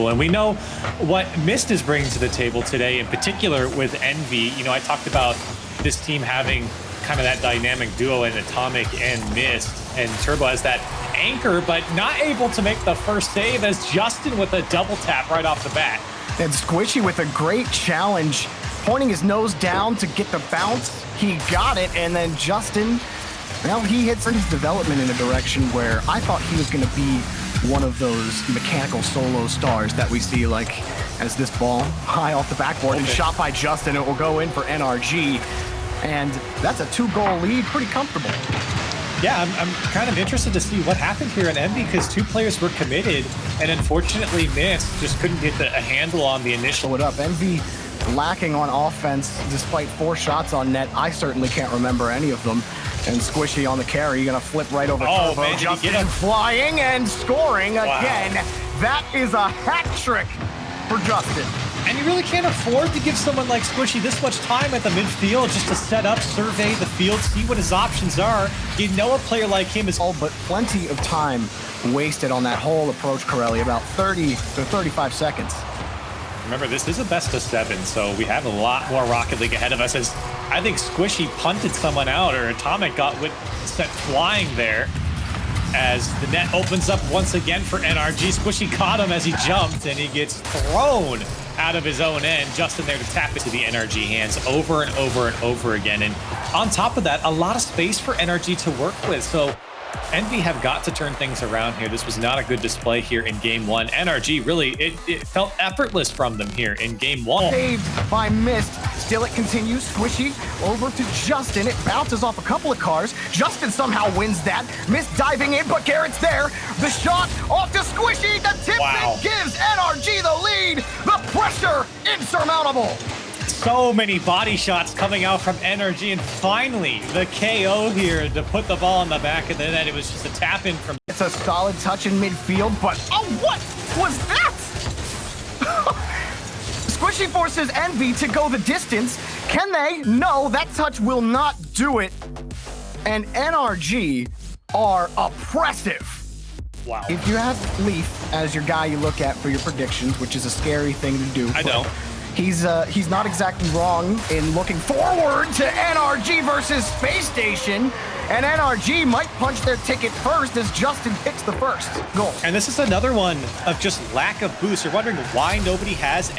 And we know what Mist is bringing to the table today, in particular with EnVy. You know, I talked about this team having kind of that dynamic duo in Atomic and Mist, and Turbo as that anchor, but not able to make the first save as Justin with a double tap right off the bat. And Squishy with a great challenge, pointing his nose down to get the bounce. He got it, and then Justin, well, he hits his development in a direction where I thought he was going to be one of those mechanical solo stars that we see, like as this ball high off the backboard and shot by Justin. It will go in for NRG, and that's a 2-goal lead, pretty comfortable. Yeah, I'm kind of interested to see what happened here in EnVy, because 2 players were committed, and unfortunately Mist just couldn't get a handle on the initial. It up. EnVy lacking on offense despite 4 shots on net. I certainly can't remember any of them. And Squishy on the carry, gonna flip right over Turbo. Man, Justin flying and scoring again. That is a hat trick for Justin. And you really can't afford to give someone like Squishy this much time at the midfield just to set up, survey the field, see what his options are. You know a player like him is... But plenty of time wasted on that whole approach, Corelli, about 30 to 35 seconds. Remember, this is a best of 7, so we have a lot more Rocket League ahead of us, as I think Squishy punted someone out, or Atomic got sent flying there, as the net opens up once again for NRG. Squishy caught him as he jumped, and he gets thrown out of his own end. Justin there to tap it to the NRG hands over and over and over again. And on top of that, a lot of space for NRG to work with. So EnVy have got to turn things around here. This was not a good display here in game 1. NRG really, it felt effortless from them here in game 1. Saved by Mist. Still it continues. Squishy over to Justin. It bounces off a couple of cars. Justin somehow wins that. Mist diving in, but Garrett's there. The shot off to Squishy. The tip that gives NRG the lead. The pressure insurmountable. So many body shots coming out from NRG, and finally the KO here to put the ball in the back of the net. It was just a tap in from... It's a solid touch in midfield, but oh, what was that? Squishy forces EnVy to go the distance. Can they? No, that touch will not do it. And NRG are oppressive. Wow. If you have Leaf as your guy you look at for your predictions, which is a scary thing to do. I know. He's not exactly wrong in looking forward to NRG versus Space Station, and NRG might punch their ticket first as Justin picks the first goal. And this is another one of just lack of boost. You're wondering why nobody has,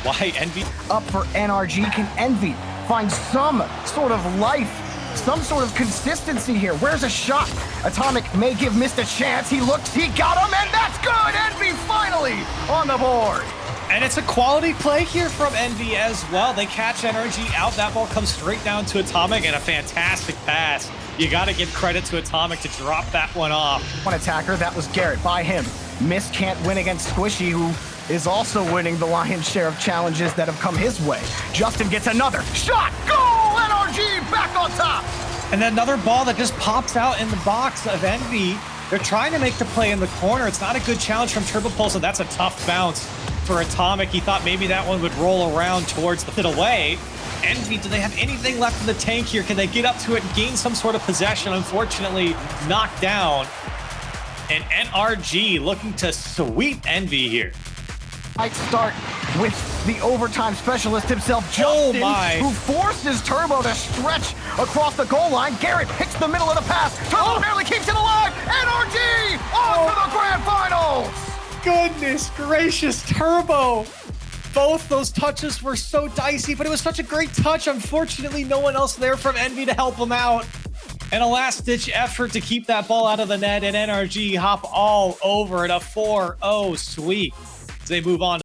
why EnVy up for NRG. Can EnVy find some sort of life, some sort of consistency here? Where's a shot? Atomic may give Mist a chance. He looks, he got him, and that's good. EnVy finally on the board. And it's a quality play here from EnVy as well. They catch NRG out. That ball comes straight down to Atomic, and a fantastic pass. You got to give credit to Atomic to drop that one off. One attacker, that was Garrett by him. Mist can't win against Squishy, who is also winning the lion's share of challenges that have come his way. Justin gets another shot. Goal! NRG back on top. And then another ball that just pops out in the box of EnVy. They're trying to make the play in the corner. It's not a good challenge from Turbo Pulse, and that's a tough bounce for Atomic. He thought maybe that one would roll around towards the fit away. EnVy, do they have anything left in the tank here? Can they get up to it and gain some sort of possession? Unfortunately, knocked down. And NRG looking to sweep EnVy here. Might start with the overtime specialist himself, Justin, who forces Turbo to stretch across the goal line. Garrett picks the middle of the pass. Turbo barely keeps it alive. NRG on to the grand finals. Goodness gracious, Turbo. Both those touches were so dicey, but it was such a great touch. Unfortunately, no one else there from EnVy to help him out. And a last-ditch effort to keep that ball out of the net, and NRG hop all over it. A 4-0 sweep as they move on.